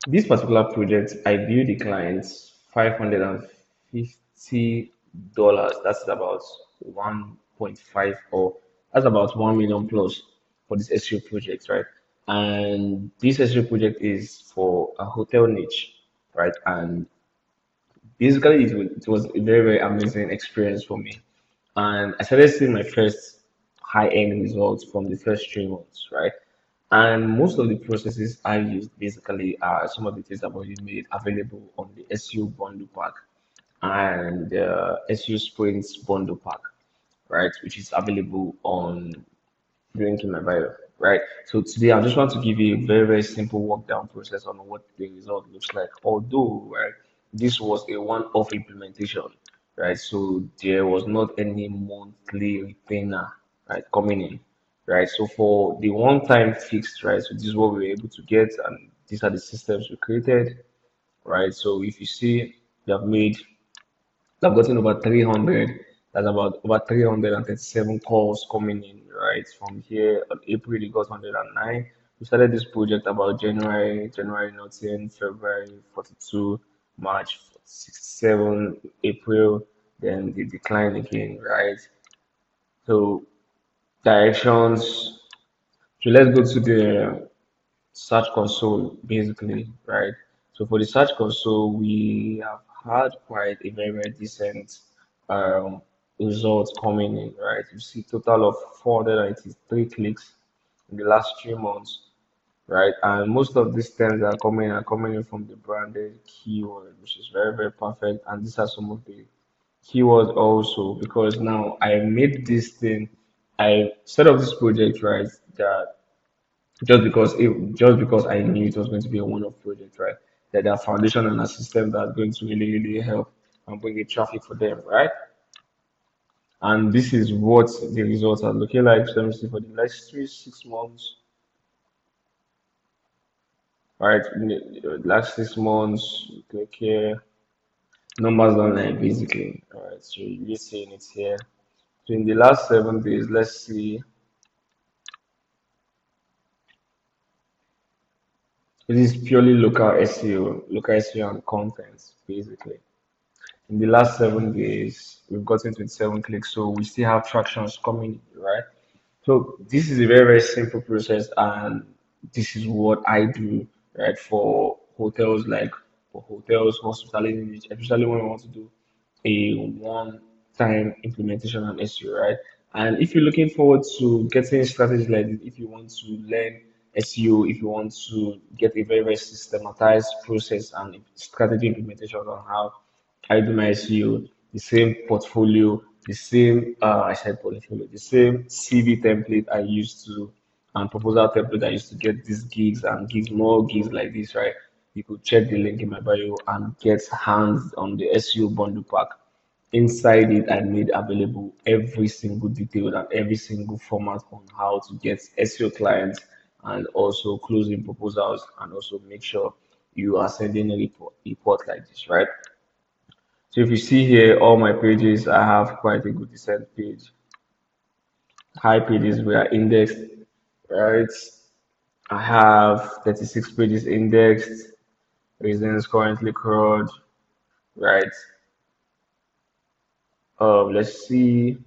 This particular project, I billed the clients $550. That's about 1.5, or that's about 1 million plus for this SEO project, right? And this SEO project is for a hotel niche, right? And basically, it was a very, very amazing experience for me. And I started seeing my first high end results from the first 3 months, right? And most of the processes I used basically are some of the things I've already made available on the SEO bundle pack and SEO Sprints bundle pack, right? Which is available on link in my bio, right? So today I just want to give you a very, very simple walk down process on what the result looks like. Although, right, this was a one-off implementation, right? So there was not any monthly retainer, right, coming in, right? So for the one-time fixed, right, so this is what we were able to get, and these are the systems we created, right? So if you see, we have made I've gotten over 300. That's about over 337 calls coming in, right? From here on April, it got 109. We started this project about January nothing, February 42, March 67, April, then the decline again, right? So directions. So let's go to the search console basically, right? So for the search console, we have had quite a very, very decent um, results coming in, right? You see total of 483 clicks in the last 3 months, right? And most of these terms that are coming in from the branded keyword, which is very, very perfect. And these are some of the keywords also, because now I made this thing, I set up this project, right? That just because I knew it was going to be a one-off project, right? That there are foundation and a system that's going to really, really help and bring in traffic for them, right? And this is what the results are looking like. So let me see for the next 6 months, right? In the last 6 months, click here, numbers online basically. All right, so you're seeing it here. So in the last 7 days, let's see. This is purely local SEO and content basically. In the last 7 days, we've gotten 27 clicks, so we still have tractions coming, right? So this is a very, very simple process, and this is what I do, right, for hotels, like for hotels, hospitality, especially when we want to do a one-time implementation on SEO, right? And if you're looking forward to getting strategies like this, if you want to learn SEO, if you want to get a very, very systematized process and strategy implementation on how I do my SEO, the same portfolio, the same I said portfolio, the same CV template I used to and proposal template I used to get these gigs and gigs, more gigs like this, right? You could check the link in my bio and get hands on the SEO bundle pack. Inside it, I made available every single detail and every single format on how to get SEO clients and also closing proposals, and also make sure you are sending a report like this, right? So if you see here, all my pages, I have quite a good decent page. High pages were indexed, right? I have 36 pages indexed, reasons currently crawled, right? Let's see,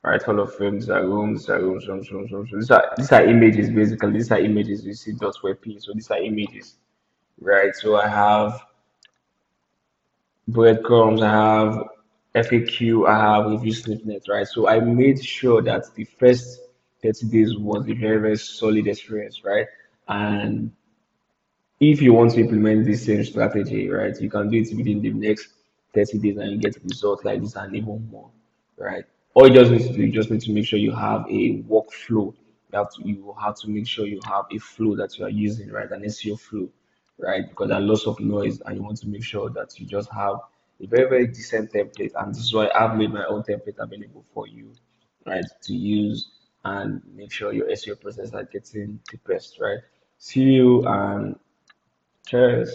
right? Hall of Fame, rooms. These are images basically. These are images. You see dot webp, so these are images, right? So I have breadcrumbs, I have FAQ, I have review snippets, right? So I made sure that the first 30 days was a very, very solid experience, right? And if you want to implement this same strategy, right, you can do it within the next 30 days and you get results like this and even more, right? All you just need to do, you just need to make sure you have a workflow. You have to make sure you have a flow that you are using, right? An SEO flow, right? Because there are lots of noise and you want to make sure that you just have a very, very decent template. And this is why I've made my own template available for you, right, to use and make sure your SEO process are getting the best, right? See you and cheers.